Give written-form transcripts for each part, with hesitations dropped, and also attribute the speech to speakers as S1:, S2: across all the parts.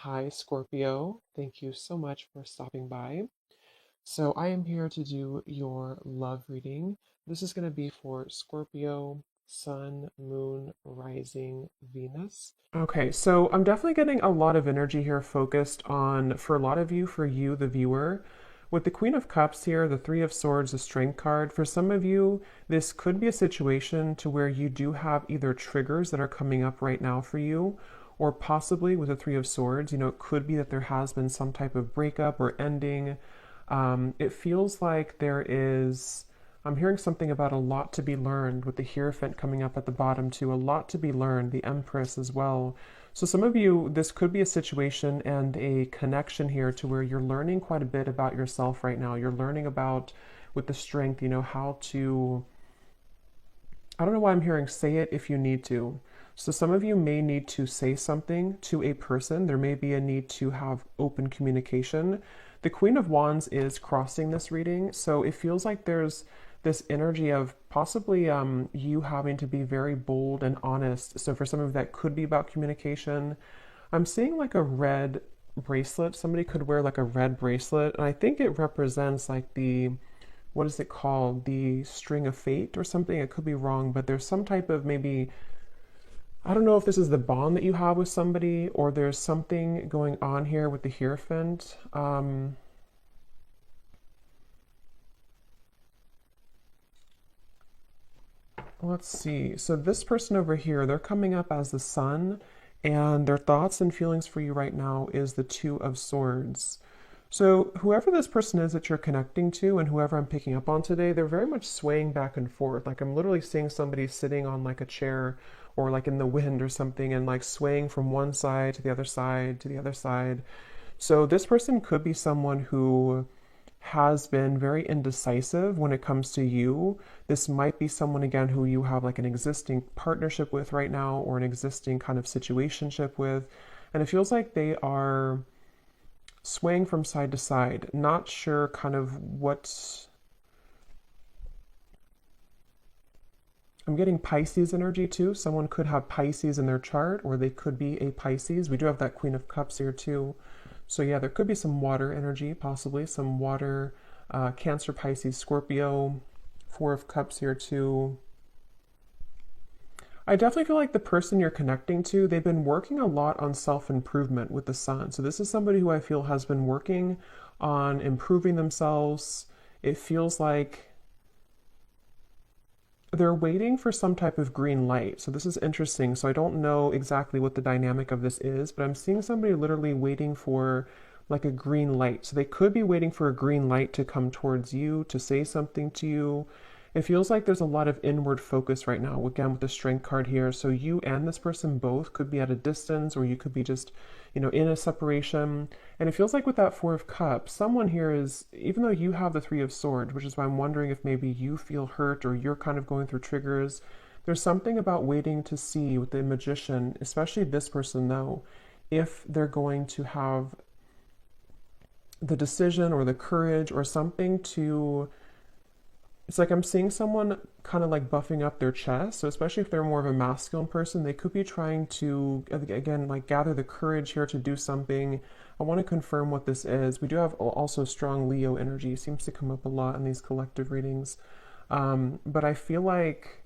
S1: Hi, Scorpio. Thank you so much for stopping by. So, I am here to do your love reading. This is going to be for Scorpio, Sun, Moon, Rising, Venus. Okay, so I'm definitely getting a lot of energy here focused on, for a lot of you, for you, the viewer. With the Queen of Cups here, the Three of Swords, the Strength card, for some of you, this could be a situation to where you do have either triggers that are coming up right now for you, or possibly with the Three of Swords, it could be that there has been some type of breakup or ending. It feels like I'm hearing something about a lot to be learned with the Hierophant coming up at the bottom too, a lot to be learned, the Empress as well. So some of you, this could be a situation and a connection here to where you're learning quite a bit about yourself right now. You're learning about, with the Strength, how to, I don't know why I'm hearing say it if you need to. So some of you may need to say something to a person. There may be a need to have open communication. The Queen of Wands is crossing this reading, so it feels like there's this energy of possibly you having to be very bold and honest. So for some of that could be about communication. I'm seeing like a red bracelet. Somebody could wear like a red bracelet, and I think it represents like what is it called? The string of fate or something. It could be wrong, but there's some type of maybe, I don't know if this is the bond that you have with somebody or there's something going on here with the Hierophant. Let's see. So this person over here, they're coming up as the Sun, and their thoughts and feelings for you right now is the Two of Swords. So whoever this person is that you're connecting to and whoever I'm picking up on today, they're very much swaying back and forth. Like I'm literally seeing somebody sitting on like a chair or like in the wind or something and like swaying from one side to the other side to the other side. So this person could be someone who has been very indecisive when it comes to you. This might be someone again who you have like an existing partnership with right now or an existing kind of situationship with. And it feels like they are swaying from side to side, not sure kind of what. I'm getting Pisces energy too. Someone could have Pisces in their chart or they could be a Pisces. We do have that Queen of Cups here too. So yeah, there could be some water energy, possibly some water, Cancer, Pisces, Scorpio, Four of Cups here too. I definitely feel like the person you're connecting to, they've been working a lot on self-improvement with the Sun. So this is somebody who I feel has been working on improving themselves. It feels like they're waiting for some type of green light. So this is interesting. So I don't know exactly what the dynamic of this is, but I'm seeing somebody literally waiting for like a green light. So they could be waiting for a green light to come towards you, to say something to you. It feels like there's a lot of inward focus right now, again, with the Strength card here. So you and this person both could be at a distance, or you could be just, in a separation. And it feels like with that Four of Cups, someone here is, even though you have the Three of Swords, which is why I'm wondering if maybe you feel hurt or you're kind of going through triggers, there's something about waiting to see with the Magician, especially this person though, if they're going to have the decision or the courage or something to, it's like I'm seeing someone kind of like buffing up their chest. So especially if they're more of a masculine person, they could be trying to, again, like gather the courage here to do something. I want to confirm what this is. We do have also strong Leo energy. It seems to come up a lot in these collective readings. But I feel like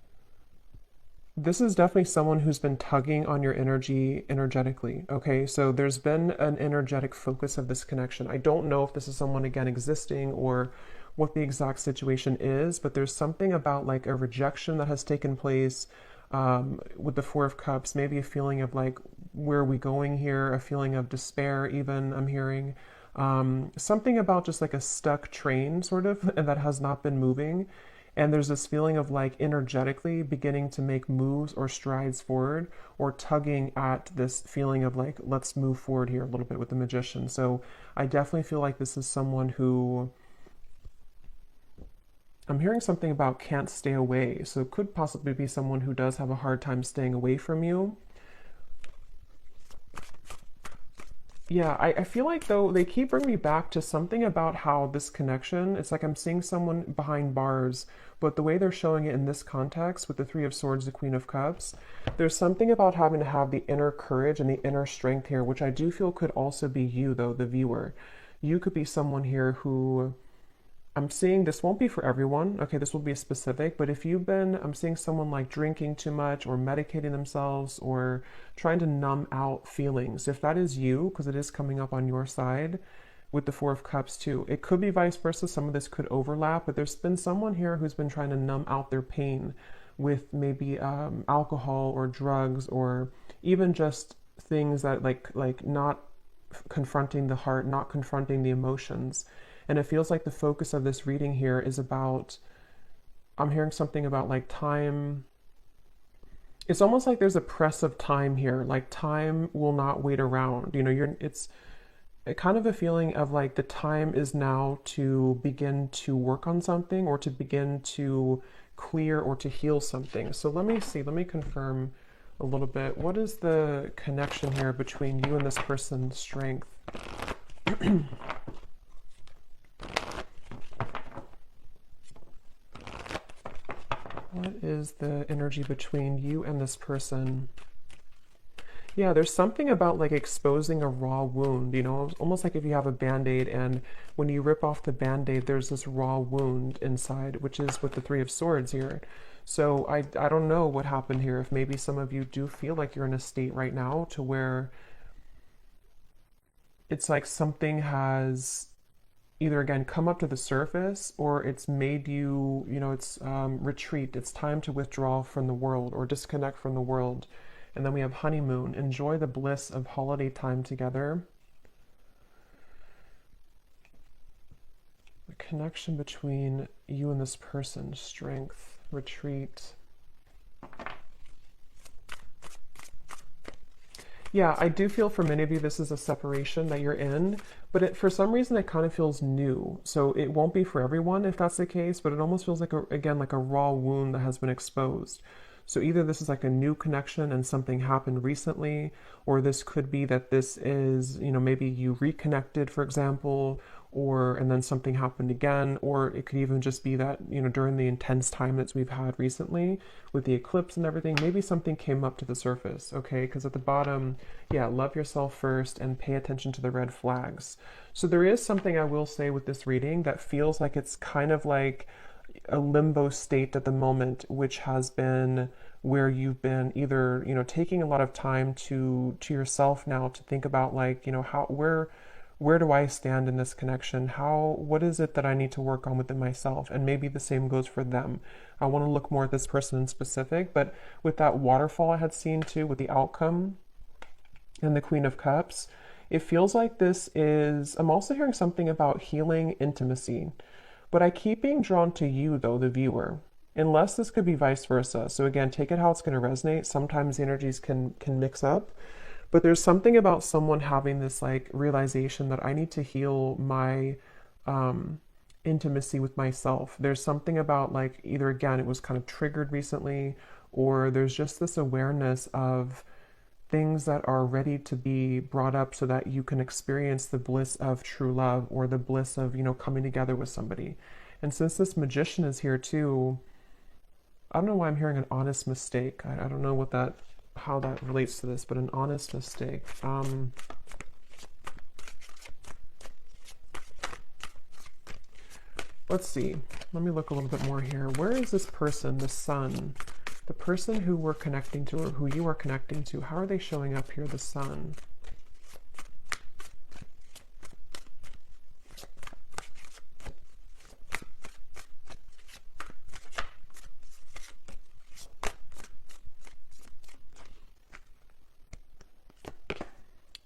S1: this is definitely someone who's been tugging on your energy energetically. Okay, so there's been an energetic focus of this connection. I don't know if this is someone again existing or what the exact situation is, but there's something about like a rejection that has taken place with the Four of Cups, maybe a feeling of like, where are we going here? A feeling of despair, even I'm hearing. Something about just like a stuck train, sort of, and that has not been moving. And there's this feeling of like energetically beginning to make moves or strides forward or tugging at this feeling of like, let's move forward here a little bit with the Magician. So I definitely feel like this is someone who, I'm hearing something about can't stay away. So it could possibly be someone who does have a hard time staying away from you. Yeah, I feel like though they keep bringing me back to something about how this connection, it's like I'm seeing someone behind bars, but the way they're showing it in this context with the Three of Swords, the Queen of Cups, there's something about having to have the inner courage and the inner strength here, which I do feel could also be you though, the viewer. You could be someone here who I'm seeing this won't be for everyone. Okay, this will be specific, but if you've been, I'm seeing someone like drinking too much or medicating themselves or trying to numb out feelings. If that is you, because it is coming up on your side with the Four of Cups too, it could be vice versa. Some of this could overlap, but there's been someone here who's been trying to numb out their pain with maybe alcohol or drugs or even just things that like not confronting the heart, not confronting the emotions. And it feels like the focus of this reading here is about, I'm hearing something about like time. It's almost like there's a press of time here. Like time will not wait around. You know, it's a kind of a feeling of like the time is now to begin to work on something or to begin to clear or to heal something. So let me see, let me confirm a little bit. What is the connection here between you and this person's strength? What is the energy between you and this person? Yeah, there's something about like exposing a raw wound, you know, almost like if you have a band-aid and when you rip off the band-aid, there's this raw wound inside, which is with the Three of Swords here. So I don't know what happened here. If maybe some of you do feel like you're in a state right now to where it's like something has either again come up to the surface or it's made you, you know, it's retreat. It's time to withdraw from the world or disconnect from the world. And then we have honeymoon. Enjoy the bliss of holiday time together. The connection between you and this person. Strength, retreat. Yeah, I do feel for many of you this is a separation that you're in, but for some reason it kind of feels new. So it won't be for everyone if that's the case, but it almost feels like, again, like a raw wound that has been exposed. So either this is like a new connection and something happened recently, or this could be that this is, you know, maybe you reconnected, for example, or and then something happened again, or it could even just be that, you know, during the intense time that we've had recently with the eclipse and everything, maybe something came up to the surface, okay? Because at the bottom, yeah, love yourself first and pay attention to the red flags. So there is something I will say with this reading that feels like it's kind of like a limbo state at the moment, which has been where you've been either, you know, taking a lot of time to yourself now to think about like, you know, how where do I stand in this connection? What is it that I need to work on within myself? And maybe the same goes for them. I want to look more at this person in specific, but with that waterfall I had seen too, with the outcome and the Queen of Cups, it feels like this is, I'm also hearing something about healing intimacy, but I keep being drawn to you though, the viewer, unless this could be vice versa. So again, take it how it's going to resonate. Sometimes the energies can mix up. But there's something about someone having this like realization that I need to heal my intimacy with myself. There's something about like either again, it was kind of triggered recently, or there's just this awareness of things that are ready to be brought up so that you can experience the bliss of true love or the bliss of, you know, coming together with somebody. And since this Magician is here too, I don't know why I'm hearing an honest mistake. I don't know what that, how that relates to this, but an honest mistake. Let's see. Let me look a little bit more here. Where is this person, the Sun? The person who we're connecting to or who you are connecting to, how are they showing up here, the Sun?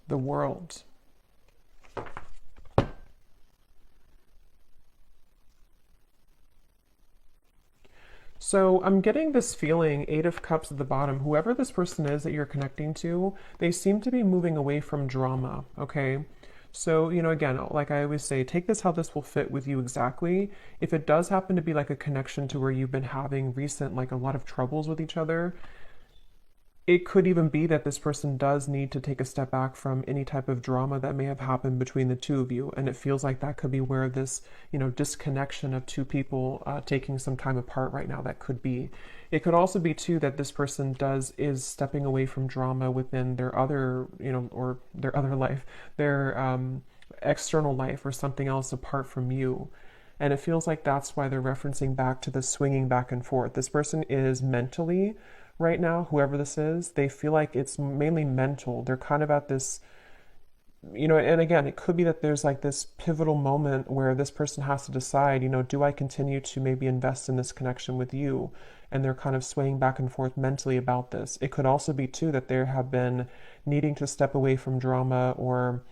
S1: The World. So I'm getting this feeling, Eight of Cups at the bottom, whoever this person is that you're connecting to, they seem to be moving away from drama, okay? So, you know, again, like I always say, take this how this will fit with you exactly. If it does happen to be like a connection to where you've been having recent, like a lot of troubles with each other, it could even be that this person does need to take a step back from any type of drama that may have happened between the two of you. And it feels like that could be where this, disconnection of two people taking some time apart right now, that could be. It could also be too that this person is stepping away from drama within their other, or their other life, their external life or something else apart from you. And it feels like that's why they're referencing back to the swinging back and forth. This person is mentally, right now, whoever this is, they feel like it's mainly mental. They're kind of at this, and again, it could be that there's like this pivotal moment where this person has to decide, do I continue to maybe invest in this connection with you? And they're kind of swaying back and forth mentally about this. It could also be too that they have been needing to step away from drama, or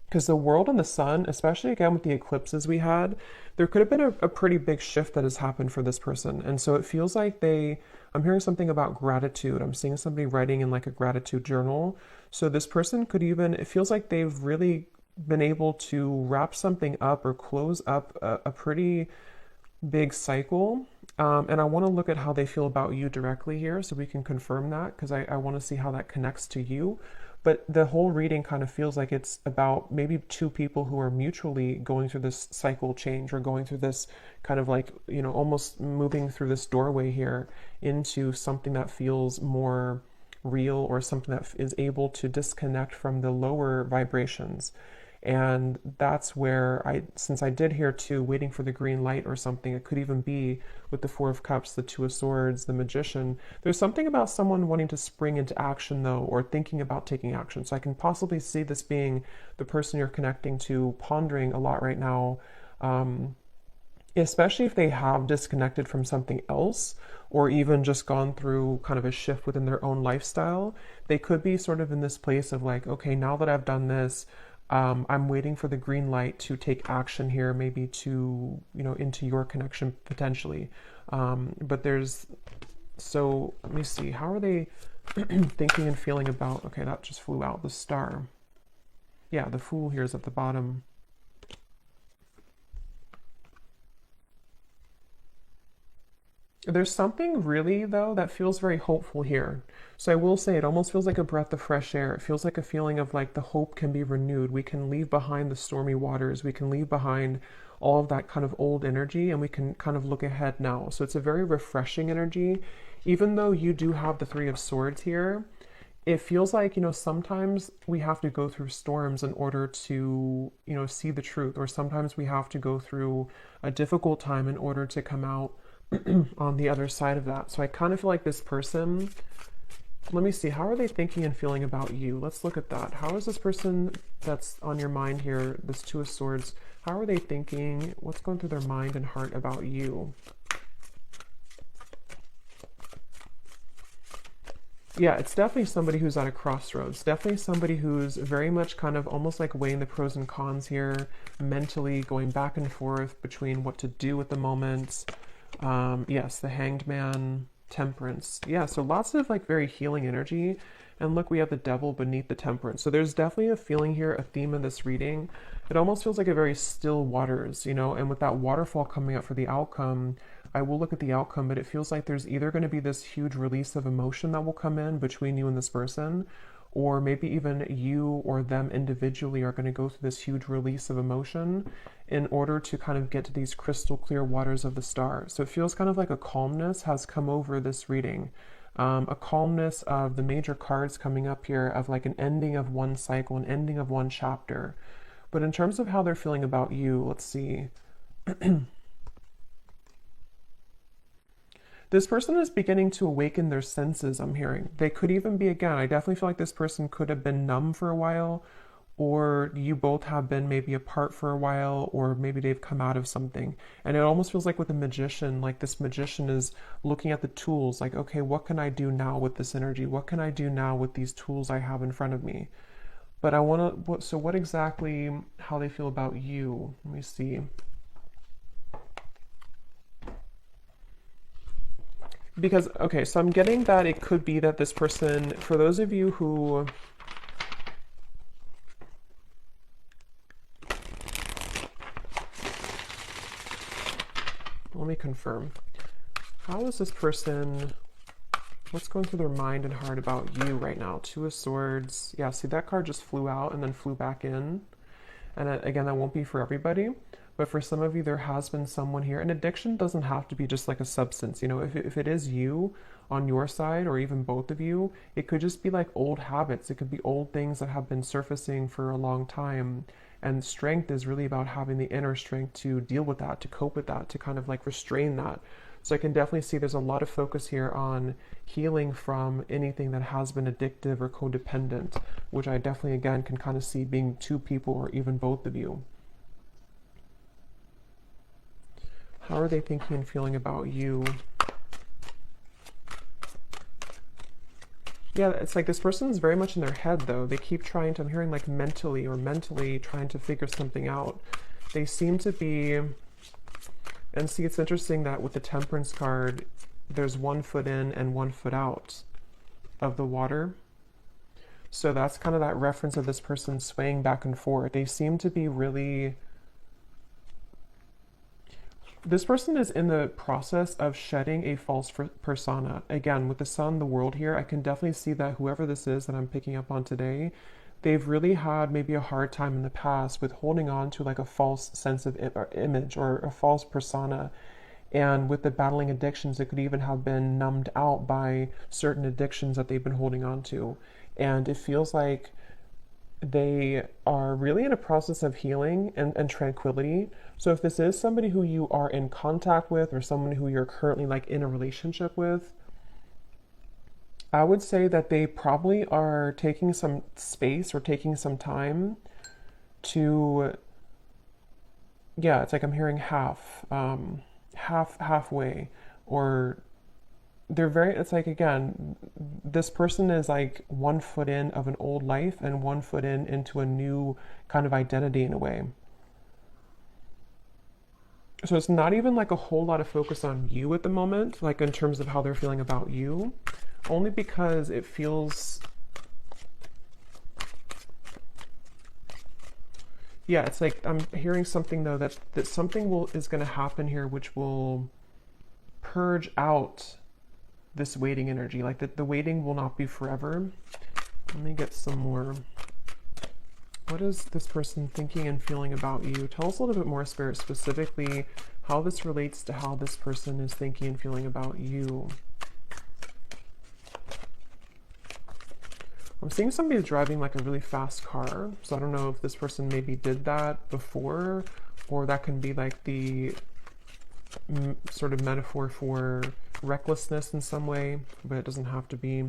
S1: because the world and the sun, especially again with the eclipses we had, there could have been a pretty big shift that has happened for this person. And so it feels like I'm hearing something about gratitude. I'm seeing somebody writing in like a gratitude journal. So this person could even, it feels like they've really been able to wrap something up or close up a pretty big cycle. And I want to look at how they feel about you directly here so we can confirm that, because I want to see how that connects to you. But the whole reading kind of feels like it's about maybe two people who are mutually going through this cycle change, or going through this kind of like, almost moving through this doorway here into something that feels more real, or something that is able to disconnect from the lower vibrations. And that's where since I did hear too, waiting for the green light or something, it could even be with the Four of Cups, the Two of Swords, the Magician. There's something about someone wanting to spring into action though, or thinking about taking action. So I can possibly see this being the person you're connecting to, pondering a lot right now, especially if they have disconnected from something else, or even just gone through kind of a shift within their own lifestyle. They could be sort of in this place of like, okay, now that I've done this, I'm waiting for the green light to take action here, maybe to, into your connection potentially. So let me see, how are they thinking and feeling about, okay, that just flew out, the Star. Yeah, the Fool here is at the bottom. There's something really, though, that feels very hopeful here. So I will say it almost feels like a breath of fresh air. It feels like a feeling of like the hope can be renewed. We can leave behind the stormy waters. We can leave behind all of that kind of old energy, and we can kind of look ahead now. So it's a very refreshing energy. Even though you do have the Three of Swords here, it feels like, sometimes we have to go through storms in order to, see the truth. Or sometimes we have to go through a difficult time in order to come out on the other side of that. So I kind of feel like this person, let me see, how are they thinking and feeling about you? Let's look at that. How is this person that's on your mind here, this Two of Swords, how are they thinking? What's going through their mind and heart about you? Yeah, it's definitely somebody who's at a crossroads. Definitely somebody who's very much kind of almost like weighing the pros and cons here, mentally going back and forth between what to do at the moment. Yes, the Hanged Man, Temperance. Yeah, so lots of like very healing energy. And look, we have the Devil beneath the Temperance. So there's definitely a feeling here, a theme of this reading. It almost feels like a very still waters, and with that waterfall coming up for the outcome, I will look at the outcome, but it feels like there's either going to be this huge release of emotion that will come in between you and this person, or maybe even you or them individually are going to go through this huge release of emotion in order to kind of get to these crystal clear waters of the Star. So it feels kind of like a calmness has come over this reading. A calmness of the major cards coming up here, of like an ending of one cycle, an ending of one chapter. But in terms of how they're feeling about you, let's see. This person is beginning to awaken their senses, I'm hearing. They could even be, again, I definitely feel like this person could have been numb for a while, or you both have been maybe apart for a while, or maybe they've come out of something. And it almost feels like with a magician, like this magician is looking at the tools, like, okay, what can I do now with this energy? What can I do now with these tools I have in front of me? But I want to, so what exactly, how they feel about you? Let me see. Because, okay, so I'm getting that it could be that this person, for those of you who, let me confirm. How is this person What's going through their mind and heart about you right now? Two of Swords. Yeah, see, that card just flew out and then flew back in. And again, that won't be for everybody. But for some of you, there has been someone here. And addiction doesn't have to be just like a substance. You know, if it is you on your side, or even both of you, it could just be like old habits. It could be old things that have been surfacing for a long time. And strength is really about having the inner strength to deal with that, to cope with that, to kind of like restrain that. So I can definitely see there's a lot of focus here on healing from anything that has been addictive or codependent, which I definitely, again, can kind of see being two people or even both of you. How are they thinking and feeling about you? Yeah, it's like this person is very much in their head, though. They keep trying to, I'm hearing like mentally trying to figure something out. They seem to be, and see, it's interesting that with the Temperance card, there's 1 foot in and 1 foot out of the water. So that's kind of that reference of this person swaying back and forth. They seem to be really, this person is in the process of shedding a false persona. Again, with the Sun, the world here, I can definitely see that whoever this is that I'm picking up on today, they've really had maybe a hard time in the past with holding on to like a false sense of image or a false persona. And with the battling addictions, it could even have been numbed out by certain addictions that they've been holding on to. And it feels like they are really in a process of healing and tranquility. So if this is somebody who you are in contact with or someone who you're currently like in a relationship with, I would say that they probably are taking some space or taking some time to, yeah, it's like I'm hearing halfway, or they're very, it's like, again, this person is like 1 foot in of an old life and 1 foot in into a new kind of identity in a way. So it's not even like a whole lot of focus on you at the moment, like in terms of how they're feeling about you, only because it feels, yeah, it's like I'm hearing something though that something is going to happen here which will purge out this waiting energy, like that the waiting will not be forever. Let me get some more. What is this person thinking and feeling about you? Tell us a little bit more, Spirit, specifically how this relates to how this person is thinking and feeling about you. I'm seeing somebody driving like a really fast car. So I don't know if this person maybe did that before, or that can be like the sort of metaphor for recklessness in some way, but it doesn't have to be.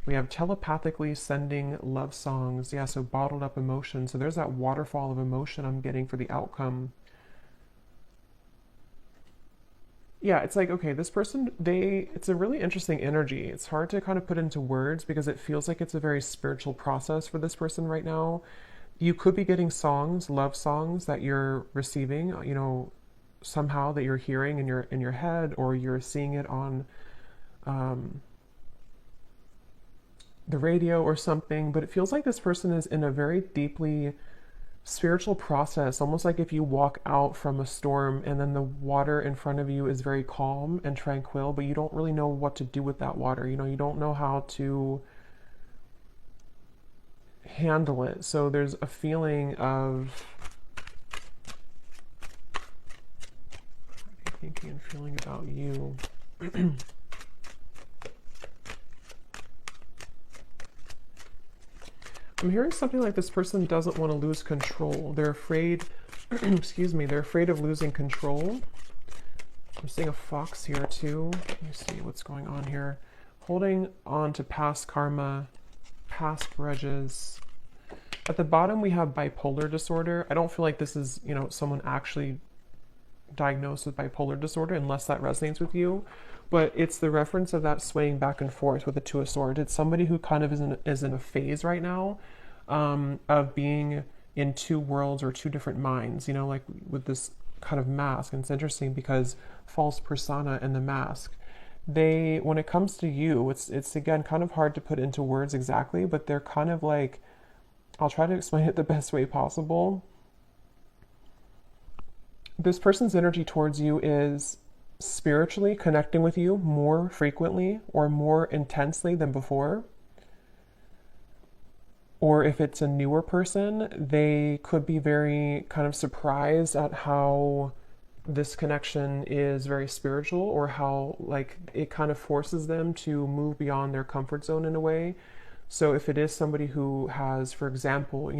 S1: We have telepathically sending love songs. Yeah, so bottled up emotion. So there's that waterfall of emotion I'm getting for the outcome. Yeah, it's like, okay, this person, it's a really interesting energy. It's hard to kind of put into words because it feels like it's a very spiritual process for this person right now. You could be getting songs, love songs that you're receiving, you know, somehow that you're hearing in your head, or you're seeing it on the radio or something, but it feels like this person is in a very deeply spiritual process, almost like if you walk out from a storm and then the water in front of you is very calm and tranquil, but you don't really know what to do with that water. You know, you don't know how to handle it. So there's a feeling of thinking and feeling about you. I'm hearing something like this person doesn't want to lose control. They're afraid, excuse me, they're afraid of losing control. I'm seeing a fox here too. Let me see what's going on here. Holding on to past karma, past grudges. At the bottom we have bipolar disorder. I don't feel like this is, you know, someone actually diagnosed with bipolar disorder unless that resonates with you. But it's the reference of that swaying back and forth with the Two of Swords. It's somebody who kind of is in a phase right now of being in two worlds or two different minds, you know, like with this kind of mask. And it's interesting because false persona and the mask, when it comes to you, it's again kind of hard to put into words exactly, but they're kind of like, I'll try to explain it the best way possible. This person's energy towards you is spiritually connecting with you more frequently or more intensely than before. Or if it's a newer person, they could be very kind of surprised at how this connection is very spiritual, or how like it kind of forces them to move beyond their comfort zone in a way. So if it is somebody who has, for example,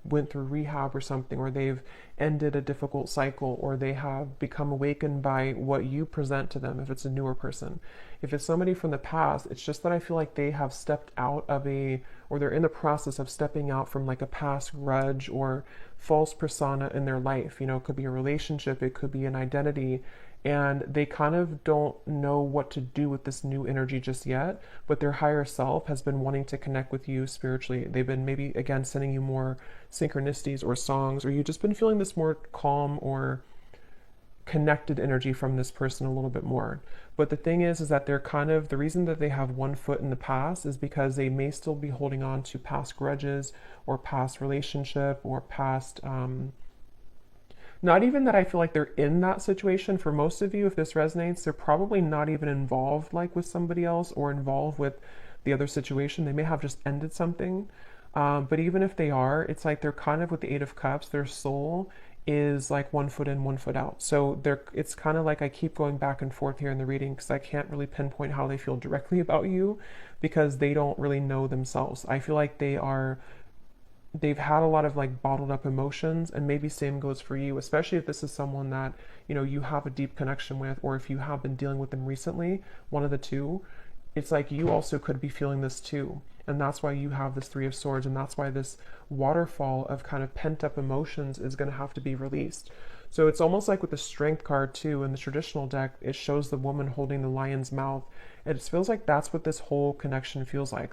S1: went through rehab or something, or they've ended a difficult cycle, or they have become awakened by what you present to them, if it's a newer person. If it's somebody from the past, it's just that I feel like they have stepped out of or they're in the process of stepping out from like a past grudge or false persona in their life. It could be a relationship, it could be an identity, and they kind of don't know what to do with this new energy just yet, but their higher self has been wanting to connect with you spiritually. They've been maybe, again, sending you more synchronicities or songs, or you've just been feeling this more calm or connected energy from this person a little bit more. But the thing is that they're kind of, the reason that they have one foot in the past is because they may still be holding on to past grudges or past relationship or past, not even that I feel like they're in that situation. For most of you, if this resonates, they're probably not even involved like with somebody else or involved with the other situation. They may have just ended something. But even if they are, it's like they're kind of with the Eight of Cups, their soul is like one foot in, one foot out. So it's kind of like I keep going back and forth here in the reading because I can't really pinpoint how they feel directly about you because they don't really know themselves. I feel like they've had a lot of like bottled up emotions, and maybe same goes for you, especially if this is someone that you have a deep connection with, or if you have been dealing with them recently, one of the two. It's like you also could be feeling this too, and that's why you have this Three of Swords, and that's why this waterfall of kind of pent up emotions is going to have to be released. So it's almost like with the Strength card too in the traditional deck, it shows the woman holding the lion's mouth, and it feels like that's what this whole connection feels like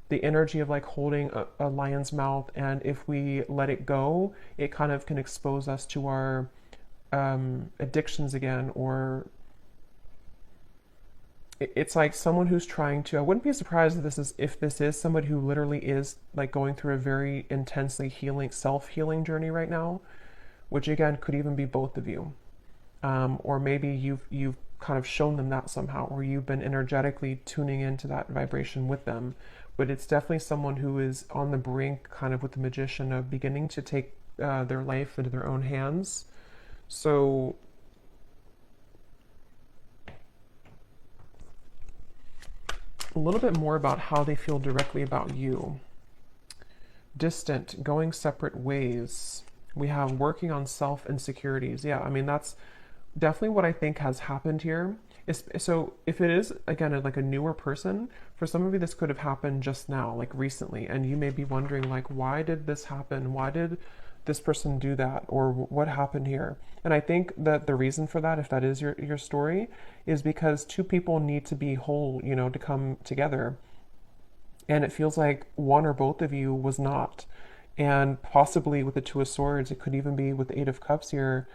S1: the energy of like holding a lion's mouth, and if we let it go, it kind of can expose us to our addictions again, or it's like someone who's trying to, I wouldn't be surprised if this is somebody who literally is like going through a very intensely self-healing journey right now, which again could even be both of you. Or maybe you've kind of shown them that somehow, or you've been energetically tuning into that vibration with them. But it's definitely someone who is on the brink, kind of with the Magician, of beginning to take their life into their own hands. So a little bit more about how they feel directly about you. Distant, going separate ways. We have working on self-insecurities. Yeah, I mean, that's definitely what I think has happened here. So if it is, again, like a newer person, for some of you this could have happened just now, like recently, and you may be wondering like, why did this happen? Why did this person do that? Or what happened here? And I think that the reason for that, if that is your story, is because two people need to be whole, to come together. And it feels like one or both of you was not. And possibly with the Two of Swords, it could even be with the Eight of Cups here.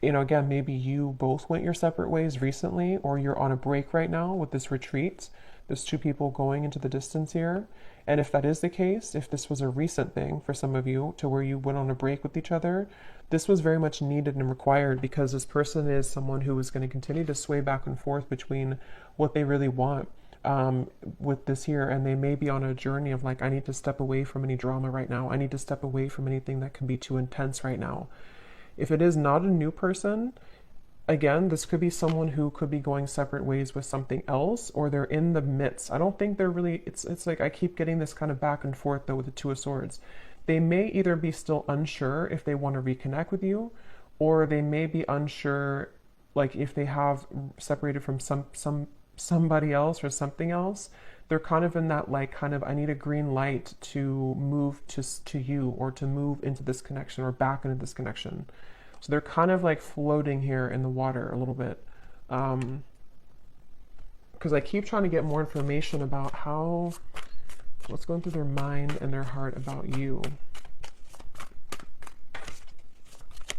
S1: Again, maybe you both went your separate ways recently, or you're on a break right now with this retreat. There's two people going into the distance here. And if that is the case, if this was a recent thing for some of you to where you went on a break with each other, this was very much needed and required, because this person is someone who is going to continue to sway back and forth between what they really want with this here. And they may be on a journey of like, I need to step away from any drama right now. I need to step away from anything that can be too intense right now. If it is not a new person, again, this could be someone who could be going separate ways with something else, or they're in the midst. I don't think they're really, it's like I keep getting this kind of back and forth though with the Two of Swords. They may either be still unsure if they want to reconnect with you, or they may be unsure like if they have separated from somebody else or something else. They're kind of in that like kind of, I need a green light to move to you, or to move into this connection, or back into this connection. So they're kind of like floating here in the water a little bit. Because I keep trying to get more information about what's going through their mind and their heart about you.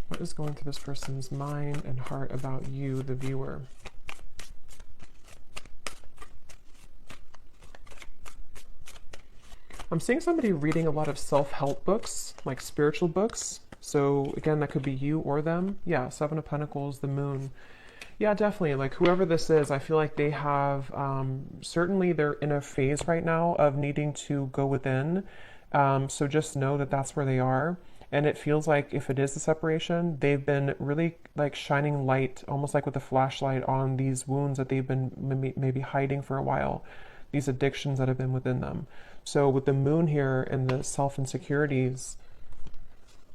S1: What is going through this person's mind and heart about you, the viewer? I'm seeing somebody reading a lot of self-help books, like spiritual books. So again, that could be you or them. Yeah, Seven of Pentacles, the Moon. Yeah, definitely. Like whoever this is, I feel like they have certainly they're in a phase right now of needing to go within. So just know that that's where they are. And it feels like if it is the separation, they've been really like shining light, almost like with a flashlight on these wounds that they've been maybe hiding for a while, these addictions that have been within them. So with the moon here and the self insecurities,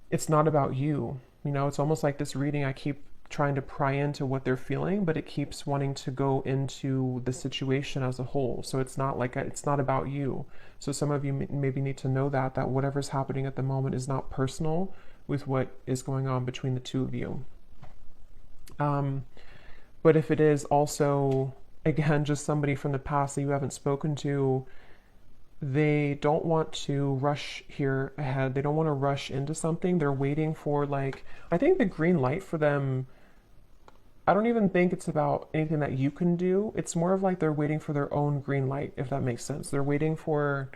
S1: it's not about you. You know, it's almost like this reading, I keep trying to pry into what they're feeling, but it keeps wanting to go into the situation as a whole. So it's not like it's not about you. So some of you maybe need to know that whatever's happening at the moment is not personal with what is going on between the two of you. But if it is also, again, just somebody from the past that you haven't spoken to, they don't want to rush here ahead. They don't want to rush into something. They're waiting for, like, I think the green light for them, I don't even think it's about anything that you can do. It's more of like they're waiting for their own green light, if that makes sense. They're waiting for,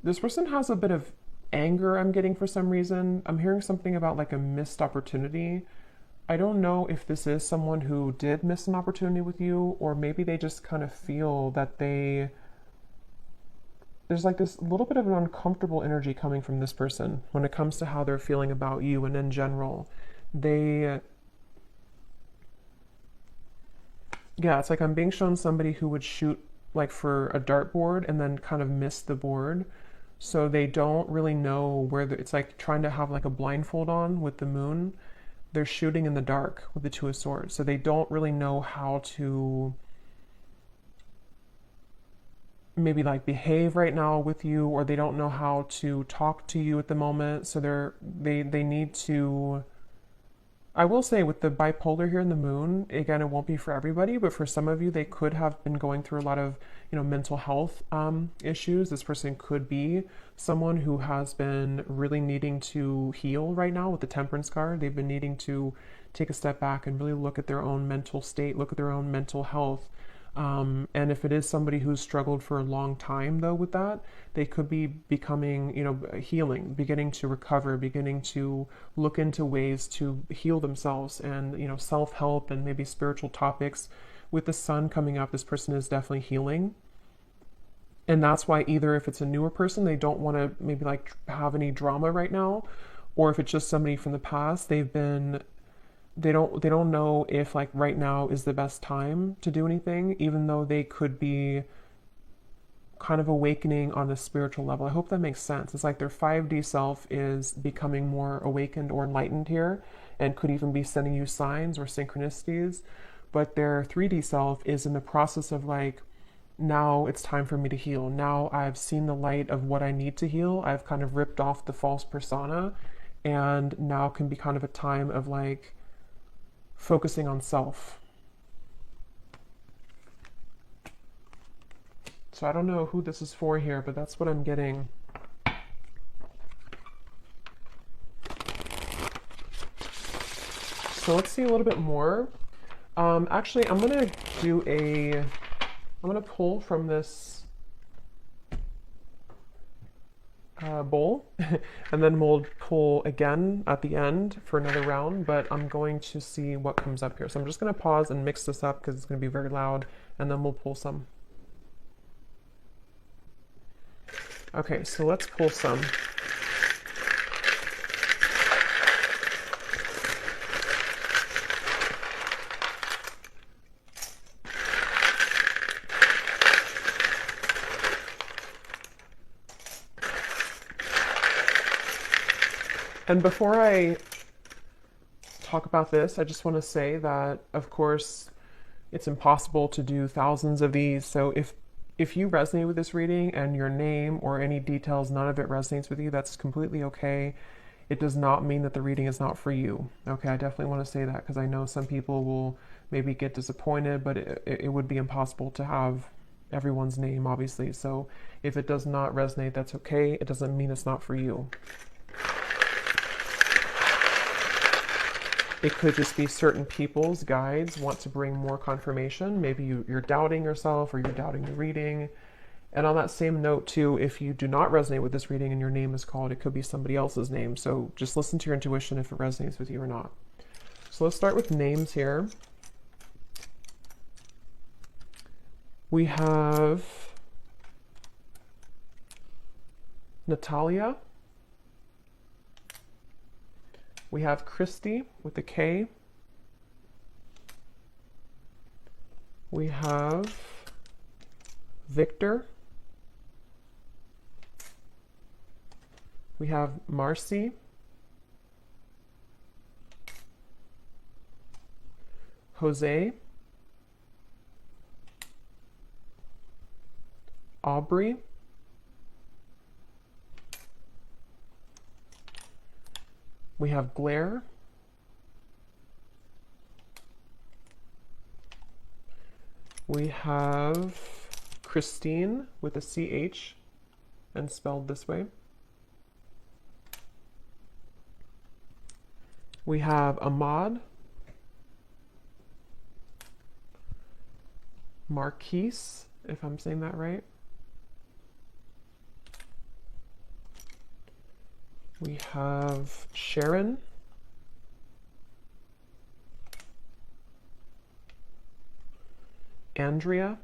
S1: this person has a bit of anger I'm getting for some reason. I'm hearing something about like a missed opportunity. I don't know if this is someone who did miss an opportunity with you, or maybe they just kind of feel that there's like this little bit of an uncomfortable energy coming from this person when it comes to how they're feeling about you and in general. They, yeah, it's like I'm being shown somebody who would shoot like for a dartboard and then kind of miss the board. So they don't really know where it's like trying to have like a blindfold on with the moon. They're shooting in the dark with the Two of Swords. So they don't really know how to maybe like behave right now with you, or they don't know how to talk to you at the moment. So they need to, I will say with the bipolar here in the moon, again, it won't be for everybody, but for some of you, they could have been going through a lot of, mental health issues. This person could be someone who has been really needing to heal right now with the Temperance card. They've been needing to take a step back and really look at their own mental state, look at their own mental health. And if it is somebody who's struggled for a long time, though, with that, they could be becoming, healing, beginning to recover, beginning to look into ways to heal themselves and, self-help and maybe spiritual topics. With the sun coming up, this person is definitely healing. And that's why either if it's a newer person, they don't want to maybe like have any drama right now, or if it's just somebody from the past, they don't know if like right now is the best time to do anything, even though they could be kind of awakening on a spiritual level. I hope that makes sense. It's like their 5D self is becoming more awakened or enlightened here and could even be sending you signs or synchronicities. But their 3D self is in the process of like, now it's time for me to heal. Now I've seen the light of what I need to heal. I've kind of ripped off the false persona, and now can be kind of a time of like focusing on self. So I don't know who this is for here, but that's what I'm getting. So let's see a little bit more. Actually, I'm gonna pull from this bowl, and then we'll pull again at the end for another round, but I'm going to see what comes up here. So I'm just going to pause and mix this up because it's going to be very loud, and then we'll pull some. Okay, so let's pull some. And before I talk about this, I just want to say that, of course, it's impossible to do thousands of these. So if you resonate with this reading and your name or any details, none of it resonates with you, that's completely okay. It does not mean that the reading is not for you. Okay, I definitely want to say that because I know some people will maybe get disappointed, but it would be impossible to have everyone's name, obviously. So if it does not resonate, that's okay. It doesn't mean it's not for you. It could just be certain people's guides want to bring more confirmation. Maybe you're doubting yourself or you're doubting the reading, And on that same note too, if you do not resonate with this reading and your name is called, it could be somebody else's name. So just listen to your intuition if it resonates with you or not. So let's start with names here. We have Natalia. We have Christy with a K. We have Victor. We have Marcy. Jose. Aubrey. We have Blair. We have Christine with a CH and spelled this way. We have Ahmad. Marquise, if I'm saying that right. We have Sharon. Andrea.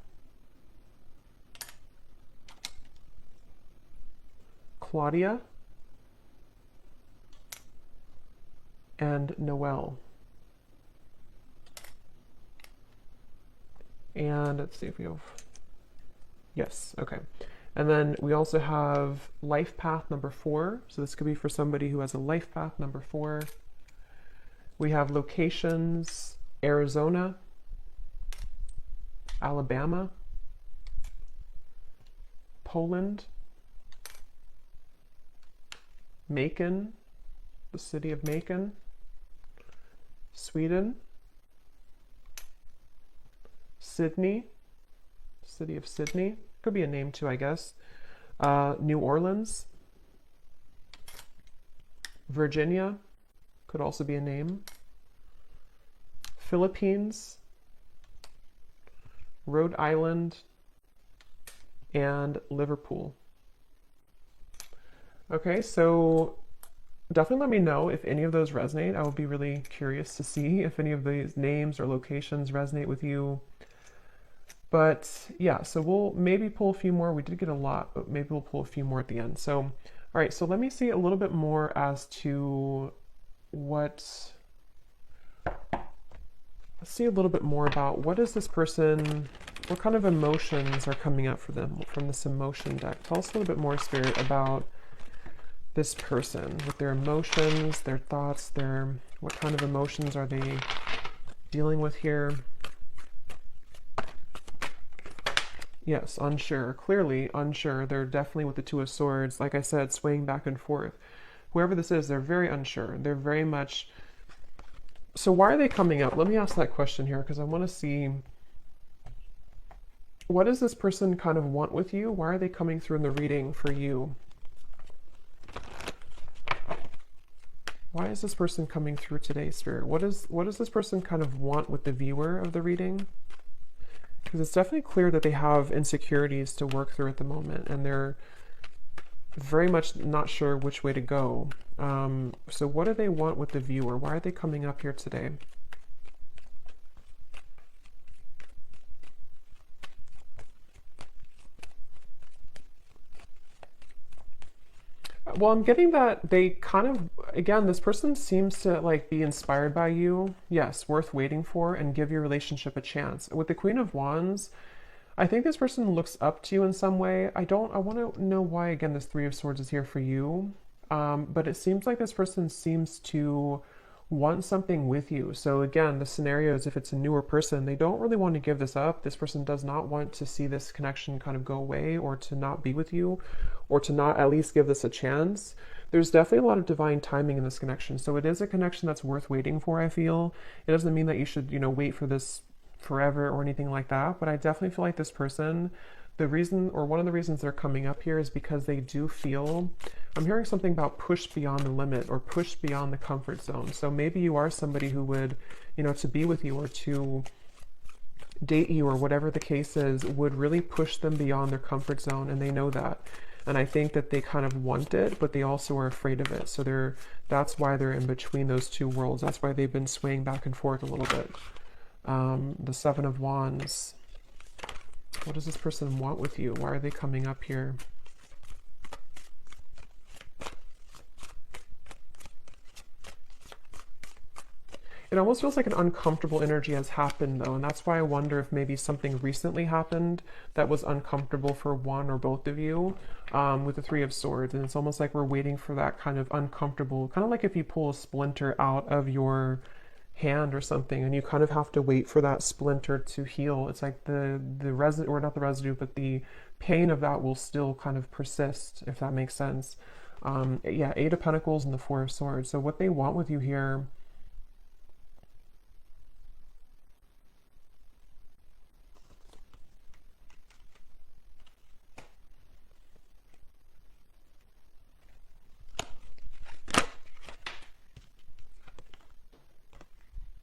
S1: Claudia. And Noelle. And let's see if we have, yes, okay. And then we also have life path number 4. So this could be for somebody who has a life path number 4. We have locations, Arizona, Alabama, Poland, Macon, the city of Macon, Sweden, Sydney, city of Sydney, could be a name too, I guess, New Orleans, Virginia, could also be a name, Philippines, Rhode Island, and Liverpool. Okay, so definitely let me know if any of those resonate. I would be really curious to see if any of these names or locations resonate with you. But yeah, so we'll maybe pull a few more. We did get a lot, but maybe we'll pull a few more at the end. So, all right, so let me see a little bit more as to let's see a little bit more about what is this person, what kind of emotions are coming up for them from this emotion deck. Tell us a little bit more, Spirit, about this person with their emotions, their thoughts, what kind of emotions are they dealing with here? Yes, unsure, clearly unsure. They're definitely with the Two of Swords, like I said, swaying back and forth. Whoever this is, they're very unsure. They're very much, so why are they coming up? Let me ask that question here, because I want to see, what does this person kind of want with you? Why are they coming through in the reading for you? Why is this person coming through today, Spirit? What does this person kind of want with the viewer of the reading? Because it's definitely clear that they have insecurities to work through at the moment, and they're very much not sure which way to go. So what do they want with the viewer? Why are they coming up here today? Well, I'm getting that they kind of, again, this person seems to like be inspired by you. Yes, worth waiting for, and give your relationship a chance. With the Queen of Wands, I think this person looks up to you in some way. I want to know why, again, this Three of Swords is here for you. But it seems like this person seems to want something with you. So again, the scenario is if it's a newer person, they don't really want to give this up. This person does not want to see this connection kind of go away, or to not be with you, or to not at least give this a chance. There's definitely a lot of divine timing in this connection. So it is a connection that's worth waiting for, I feel. It doesn't mean that you should, wait for this forever or anything like that. But I definitely feel like this person, the reason, or one of the reasons they're coming up here, is because they do feel, I'm hearing something about push beyond the limit, or push beyond the comfort zone. So maybe you are somebody who would, to be with you, or to date you or whatever the case is would really push them beyond their comfort zone, and they know that. And I think that they kind of want it, but they also are afraid of it. So that's why they're in between those two worlds. That's why they've been swaying back and forth a little bit. The Seven of Wands. What does this person want with you? Why are they coming up here? It almost feels like an uncomfortable energy has happened, though, and that's why I wonder if maybe something recently happened that was uncomfortable for one or both of you, with the Three of Swords. And it's almost like we're waiting for that kind of uncomfortable, kind of like if you pull a splinter out of your hand or something, and you kind of have to wait for that splinter to heal. It's like the residue, or not the residue, but the pain of that will still kind of persist, if that makes sense. Yeah, Eight of Pentacles and the Four of Swords. So what they want with you here...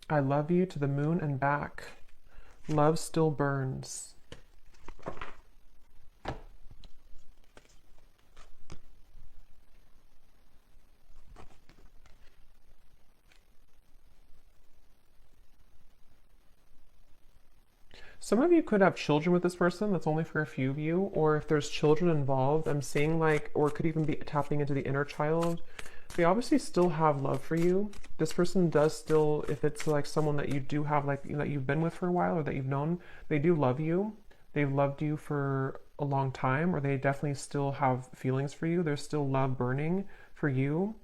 S1: I love you to the moon and back. Love still burns. Some of you could have children with this person. That's only for a few of you. Or if there's children involved, I'm seeing like, or it could even be tapping into the inner child. They obviously still have love for you. This person does still, if it's like someone that you do have, like, that you've been with for a while or that you've known, they do love you. They've loved you for a long time, or they definitely still have feelings for you. There's still love burning for you.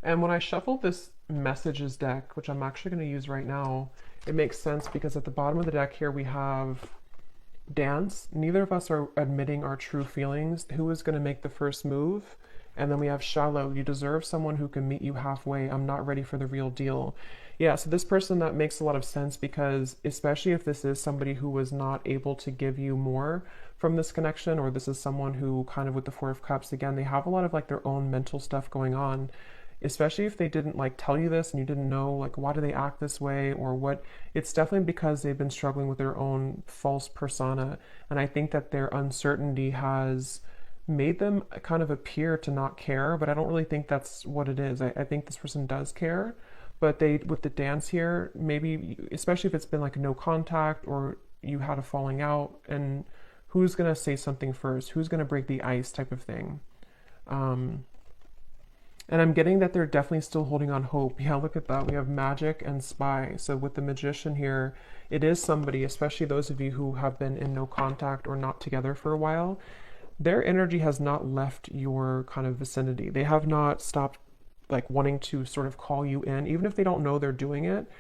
S1: And when I shuffled this messages deck, which I'm actually going to use right now, it makes sense because at the bottom of the deck here we have dance. Neither of us are admitting our true feelings. Who is going to make the first move? And then we have shallow. You deserve someone who can meet you halfway. I'm not ready for the real deal. Yeah, so this person, that makes a lot of sense because especially if this is somebody who was not able to give you more from this connection, or this is someone who kind of with the Four of Cups, again, they have a lot of like their own mental stuff going on. Especially if they didn't like tell you this and you didn't know like why do they act this way or what, it's definitely because they've been struggling with their own false persona. And I think that their uncertainty has made them kind of appear to not care, but I don't really think that's what it is. I think this person does care, but they, with the dance here, maybe, especially if it's been like no contact or you had a falling out, and who's gonna say something first? Who's gonna break the ice type of thing? And I'm getting that they're definitely still holding on hope. Yeah, look at that. We have Magic and Spy. So with the Magician here, it is somebody, especially those of you who have been in no contact or not together for a while, their energy has not left your kind of vicinity. They have not stopped like wanting to sort of call you in, even if they don't know they're doing it.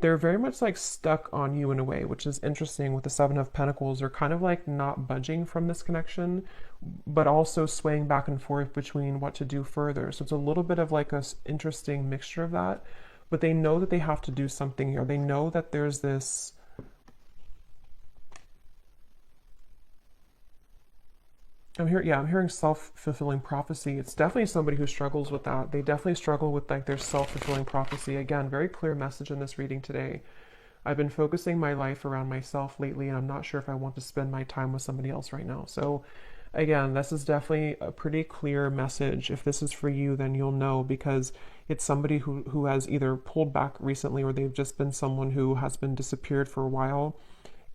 S1: They're very much like stuck on you in a way, which is interesting. With the Seven of Pentacles, they're kind of like not budging from this connection, but also swaying back and forth between what to do further. So it's a little bit of like a interesting mixture of that, but they know that they have to do something here. They know that there's this, I'm hearing self-fulfilling prophecy. It's definitely somebody who struggles with that. They definitely struggle with like their self-fulfilling prophecy. Again, very clear message in this reading today. I've been focusing my life around myself lately, and I'm not sure if I want to spend my time with somebody else right now. So again, this is definitely a pretty clear message. If this is for you, then you'll know, because it's somebody who has either pulled back recently, or they've just been someone who has been disappeared for a while.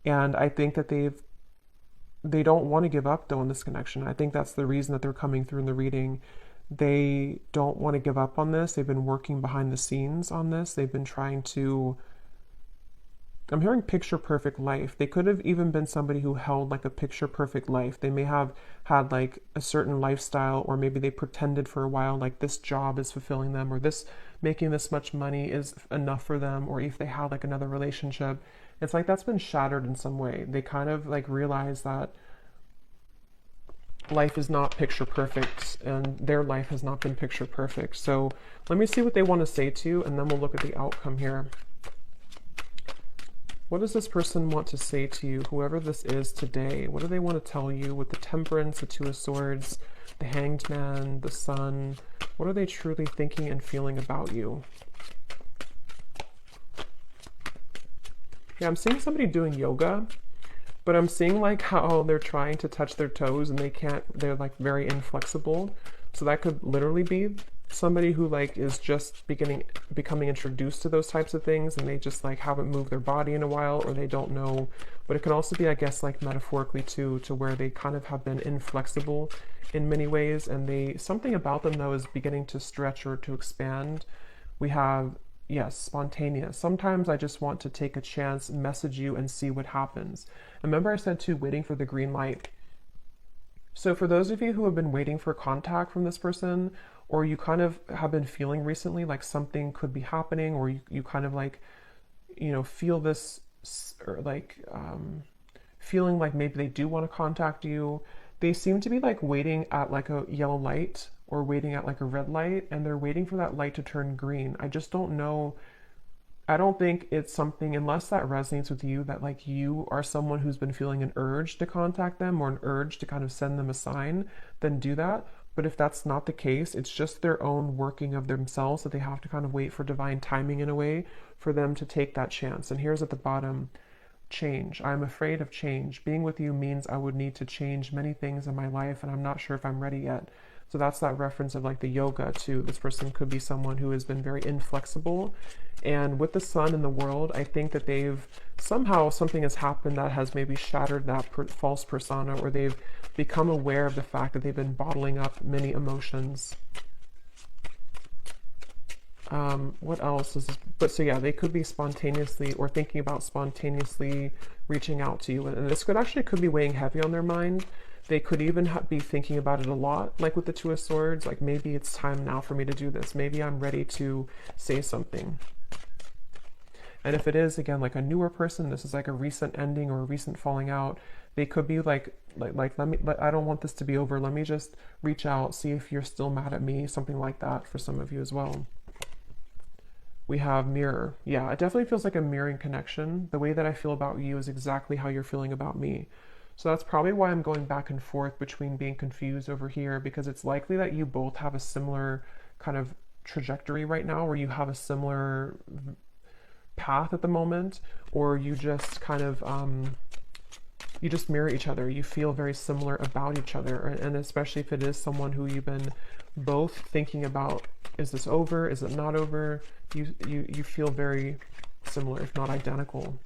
S1: And I think that they don't want to give up though in this connection. I think that's the reason that they're coming through in the reading. They don't want to give up on this. They've been working behind the scenes on this. They've been trying to, I'm hearing picture perfect life. They could have even been somebody who held like a picture perfect life. They may have had like a certain lifestyle, or maybe they pretended for a while like this job is fulfilling them, or this making this much money is enough for them, or if they had like another relationship. It's like that's been shattered in some way. They kind of like realize that life is not picture perfect, and their life has not been picture perfect. So let me see what they want to say to you, and then we'll look at the outcome here. What does this person want to say to you, whoever this is today? What do they want to tell you with the Temperance, the Two of Swords, the Hanged Man, the Sun, What are they truly thinking and feeling about you? Yeah, I'm seeing somebody doing yoga, but I'm seeing like how they're trying to touch their toes and they can't, they're like very inflexible. So that could literally be somebody who like is just becoming introduced to those types of things and they just like haven't moved their body in a while, or they don't know. But it can also be, I guess, like metaphorically too, to where they kind of have been inflexible in many ways, and they, something about them though is beginning to stretch or to expand. We have, yes, spontaneous. Sometimes I just want to take a chance, message you, and see what happens. Remember I said too, waiting for the green light. So for those of you who have been waiting for contact from this person, or you kind of have been feeling recently like something could be happening, or you kind of like, you know, feel this, or like feeling like maybe they do want to contact you. They seem to be like waiting at like a yellow light or waiting at like a red light, and they're waiting for that light to turn green. I just don't know. I don't think it's something, unless that resonates with you, that like you are someone who's been feeling an urge to contact them or an urge to kind of send them a sign, then do that. But if that's not the case, it's just their own working of themselves that they have to kind of wait for divine timing in a way for them to take that chance. And here's at the bottom, change. I'm afraid of change. Being with you means I would need to change many things in my life, and I'm not sure if I'm ready yet. So that's that reference of like the yoga too. This person could be someone who has been very inflexible. And with the sun in the world, I think that they've somehow, something has happened that has maybe shattered that false persona, or they've become aware of the fact that they've been bottling up many emotions. What else is this? But so yeah, they could be spontaneously or thinking about spontaneously reaching out to you. And this could be weighing heavy on their mind. They could even be thinking about it a lot, like with the Two of Swords, like maybe it's time now for me to do this. Maybe I'm ready to say something. And if it is, again, like a newer person, this is like a recent ending or a recent falling out, they could be like I don't want this to be over. Let me just reach out, see if you're still mad at me, something like that for some of you as well. We have mirror. Yeah, it definitely feels like a mirroring connection. The way that I feel about you is exactly how you're feeling about me. So that's probably why I'm going back and forth between being confused over here, because it's likely that you both have a similar kind of trajectory right now, where you have a similar path at the moment, or you just kind of you just mirror each other. You feel very similar about each other, and especially if it is someone who you've been both thinking about, is this over, is it not over, you feel very similar, if not identical.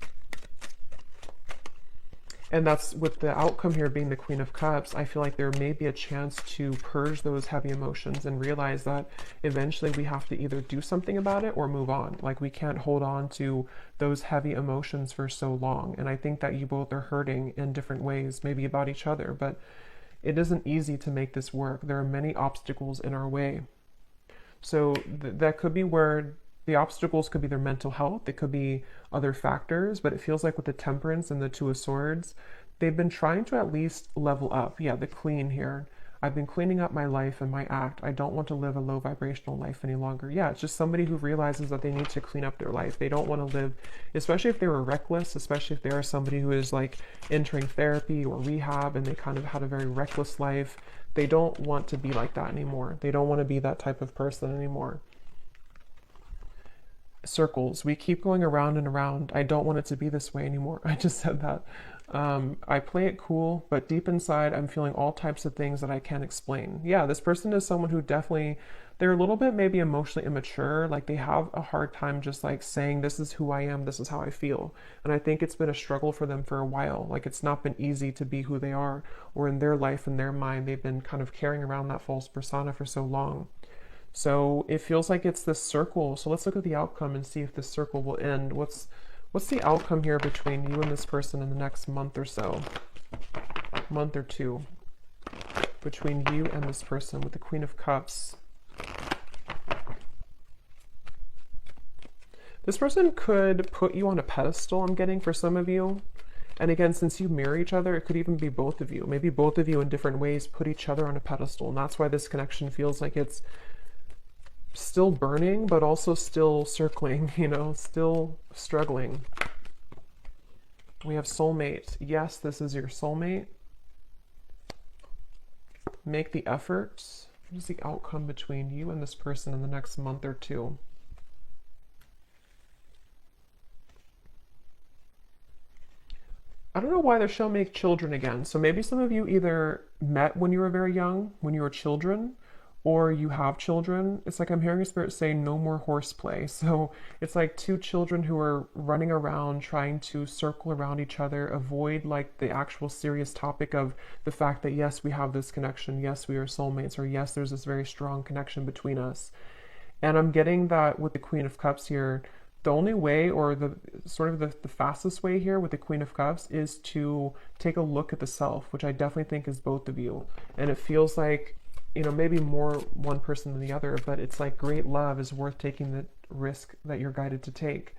S1: And that's with the outcome here being the Queen of Cups. I feel like there may be a chance to purge those heavy emotions and realize that eventually we have to either do something about it or move on. Like we can't hold on to those heavy emotions for so long. And I think that you both are hurting in different ways, maybe about each other, but it isn't easy to make this work. There are many obstacles in our way. So that could be where the obstacles could be their mental health. It could be other factors, but it feels like with the Temperance and the Two of Swords, they've been trying to at least level up. Yeah, the Queen here. I've been cleaning up my life and my act. I don't want to live a low vibrational life any longer. Yeah, it's just somebody who realizes that they need to clean up their life. They don't want to live, especially if they were reckless, especially if they are somebody who is like entering therapy or rehab and they kind of had a very reckless life. They don't want to be like that anymore. They don't want to be that type of person anymore. Circles. We keep going around and around. I don't want it to be this way anymore. I just said that. I play it cool, but deep inside, I'm feeling all types of things that I can't explain. Yeah, this person is someone who definitely, they're a little bit maybe emotionally immature. Like they have a hard time just like saying, this is who I am, this is how I feel. And I think it's been a struggle for them for a while. Like it's not been easy to be who they are, or in their life, in their mind, they've been kind of carrying around that false persona for so long. So it feels like it's this circle. So let's look at the outcome and see if this circle will end. What's the outcome here between you and this person in the next month or so? Month or two. Between you and this person with the Queen of Cups. This person could put you on a pedestal, I'm getting, for some of you. And again, since you mirror each other, it could even be both of you. Maybe both of you in different ways put each other on a pedestal. And that's why this connection feels like it's still burning, but also still circling, you know, still struggling. We have soulmate. Yes, this is your soulmate. Make the effort. What is the outcome between you and this person in the next month or two? I don't know why they're showing me children again. So maybe some of you either met when you were very young, when you were children, or you have children. It's like I'm hearing a spirit say no more horseplay. So it's like two children who are running around trying to circle around each other, avoid like the actual serious topic of the fact that yes, we have this connection, yes, we are soulmates, or yes, there's this very strong connection between us. And I'm getting that with the Queen of Cups here, the only way, or the sort of the fastest way here with the Queen of Cups, is to take a look at the self, which I definitely think is both of you. And it feels like, you know, maybe more one person than the other, but it's like great love is worth taking the risk that you're guided to take.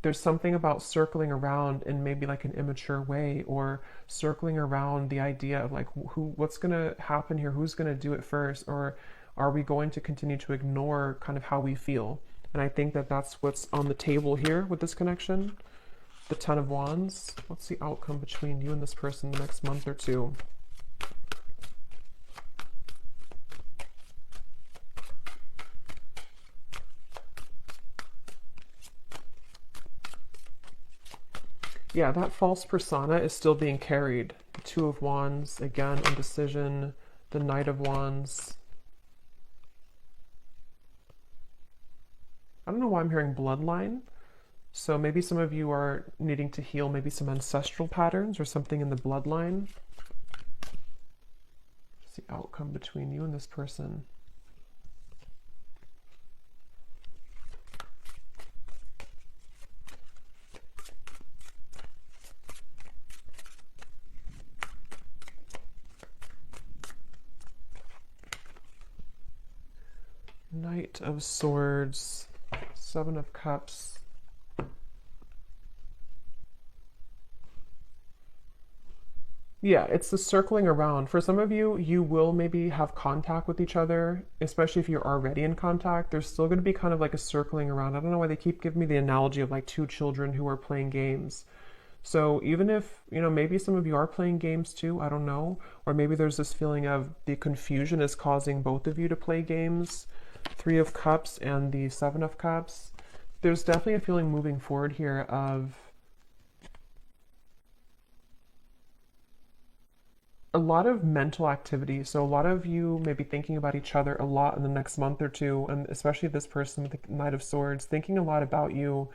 S1: There's something about circling around in maybe like an immature way, or circling around the idea of like what's going to happen here, who's going to do it first, or are we going to continue to ignore kind of how we feel? And I think that that's what's on the table here with this connection. The Ten of Wands. What's the outcome between you and this person the next month or two? Yeah, that false persona is still being carried. The Two of Wands, again, indecision. The Knight of Wands. I don't know why I'm hearing bloodline. So maybe some of you are needing to heal maybe some ancestral patterns or something in the bloodline. What's the outcome between you and this person? Knight of Swords, Seven of Cups. Yeah, it's the circling around. For some of you, you will maybe have contact with each other, especially if you're already in contact. There's still going to be kind of like a circling around. I don't know why they keep giving me the analogy of like two children who are playing games. So even if, you know, maybe some of you are playing games too, I don't know. Or maybe there's this feeling of the confusion is causing both of you to play games. Three of Cups and the Seven of Cups. There's definitely a feeling moving forward here of a lot of mental activity. So a lot of you may be thinking about each other a lot in the next month or two, and especially this person with the Knight of Swords, thinking a lot about you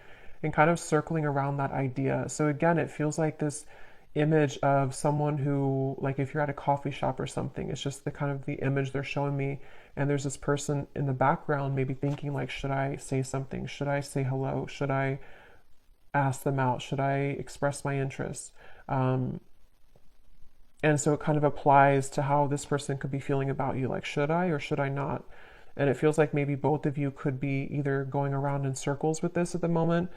S1: and kind of circling around that idea. So again, it feels like this image of someone who, like if you're at a coffee shop or something, it's just the kind of the image they're showing me. And there's this person in the background maybe thinking like, should I say something? Should I say hello? Should I ask them out? Should I express my interest? And so it kind of applies to how this person could be feeling about you. Like, should I or should I not? And it feels like maybe both of you could be either going around in circles with this at the moment,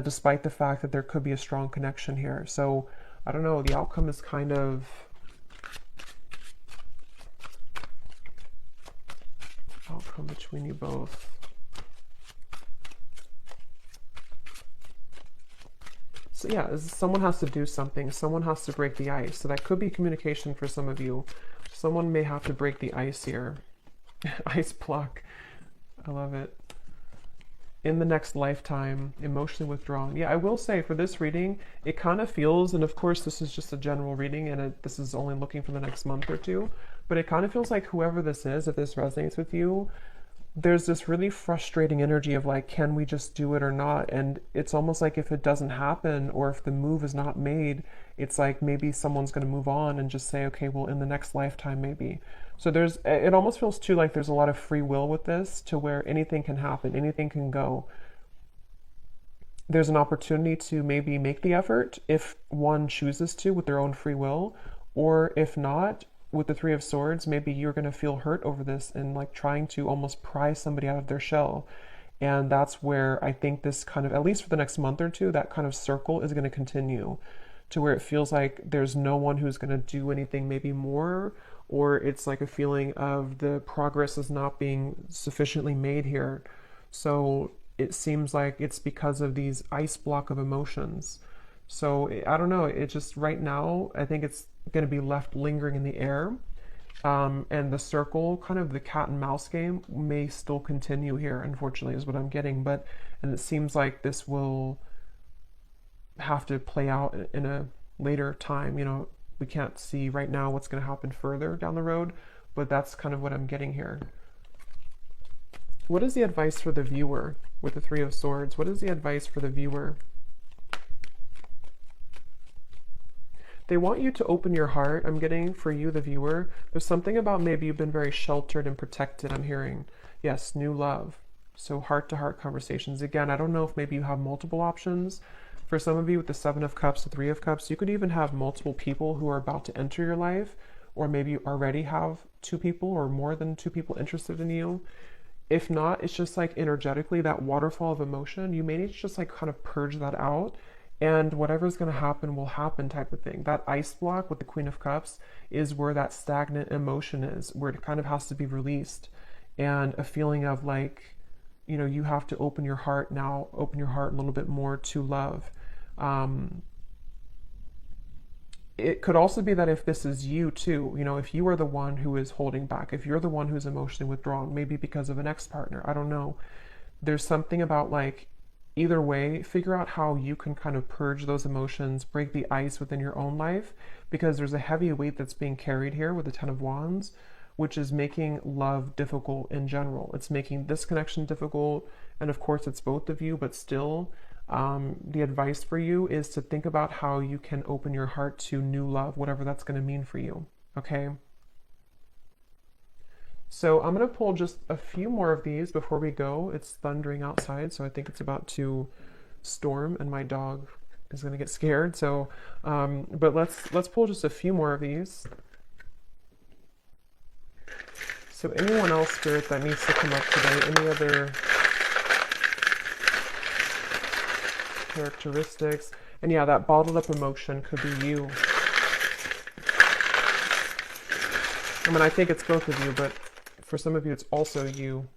S1: despite the fact that there could be a strong connection here. So I don't know, the outcome is kind of outcome between you both. So yeah, someone has to do something. Someone has to break the ice. So that could be communication for some of you. Someone may have to break the ice here. Ice block. I love it. In the next lifetime, emotionally withdrawn. Yeah, I will say for this reading, it kind of feels, and of course this is just a general reading and this is only looking for the next month or two, but it kind of feels like whoever this is, if this resonates with you, there's this really frustrating energy of like, can we just do it or not? And it's almost like if it doesn't happen or if the move is not made, it's like maybe someone's going to move on and just say, okay, well, in the next lifetime, maybe. So it almost feels too like there's a lot of free will with this, to where anything can happen, anything can go. There's an opportunity to maybe make the effort if one chooses to with their own free will, or if not, with the Three of Swords, maybe you're going to feel hurt over this and like trying to almost pry somebody out of their shell. And that's where I think this kind of, at least for the next month or two, that kind of circle is going to continue, to where it feels like there's no one who's going to do anything maybe more, or it's like a feeling of the progress is not being sufficiently made here. So it seems like it's because of these ice block of emotions. So I don't know, it just right now, I think it's going to be left lingering in the air. And the circle, kind of the cat and mouse game, may still continue here, unfortunately, is what I'm getting. And it seems like this will have to play out in a later time. You know, we can't see right now what's going to happen further down the road, but that's kind of what I'm getting here. What is the advice for the viewer with the Three of Swords? What is the advice for the viewer? They want you to open your heart. I'm getting for you, the viewer. There's something about maybe you've been very sheltered and protected, I'm hearing. Yes, new love. So heart-to-heart conversations. Again, I don't know if maybe you have multiple options. For some of you with the Seven of Cups, the Three of Cups, you could even have multiple people who are about to enter your life, or maybe you already have two people or more than two people interested in you. If not, it's just like energetically that waterfall of emotion. You may need to just like kind of purge that out, and whatever's going to happen will happen type of thing. That ice block with the Queen of Cups is where that stagnant emotion is, where it kind of has to be released, and a feeling of like, you know, you have to open your heart now, open your heart a little bit more to love. It could also be that if this is you too, you know, if you are the one who is holding back, if you're the one who's emotionally withdrawn, maybe because of an ex-partner, I don't know. There's something about like, either way, figure out how you can kind of purge those emotions, break the ice within your own life, because there's a heavy weight that's being carried here with the Ten of Wands, which is making love difficult in general. It's making this connection difficult, and of course it's both of you, but still, the advice for you is to think about how you can open your heart to new love, whatever that's going to mean for you, okay? So I'm going to pull just a few more of these before we go. It's thundering outside, so I think it's about to storm, and my dog is going to get scared. So, but let's pull just a few more of these. So anyone else, Spirit, that needs to come up today, any other characteristics? And yeah, that bottled up emotion could be you. I mean, I think it's both of you, but for some of you, it's also you.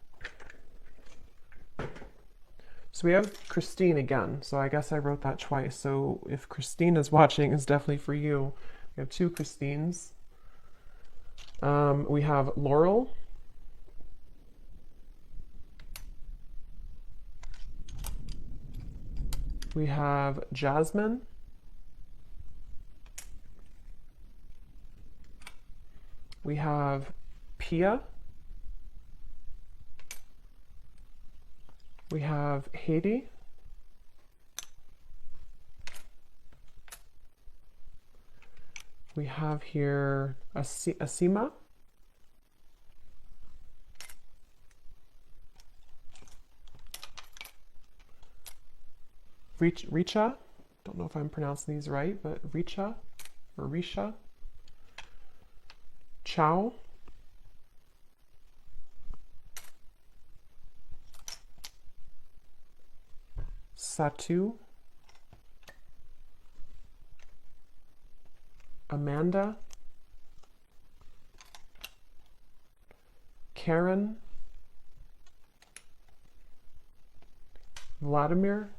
S1: So we have Christine again. So I guess I wrote that twice. So if Christine is watching, it's definitely for you. We have two Christines. We have Laurel. We have Jasmine. We have Pia. We have Haiti. We have here Asima. Richa. Don't know if I'm pronouncing these right, but Richa or Risha. Chow. Satu. Amanda. Karen. Vladimir.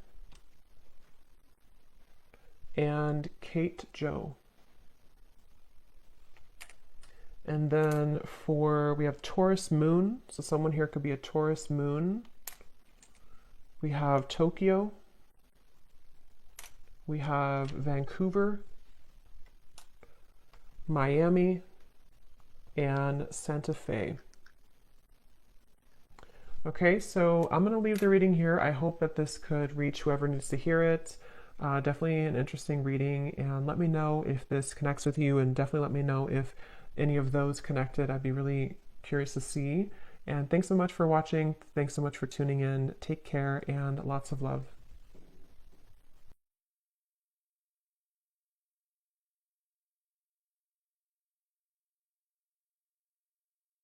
S1: And Kate Joe. And then we have Taurus Moon. So someone here could be a Taurus Moon. We have Tokyo. We have Vancouver, Miami, and Santa Fe. Okay, so I'm going to leave the reading here. I hope that this could reach whoever needs to hear it. Definitely an interesting reading, and let me know if this connects with you, and definitely let me know if any of those connected. I'd be really curious to see. And thanks so much for watching. Thanks so much for tuning in. Take care and lots of love.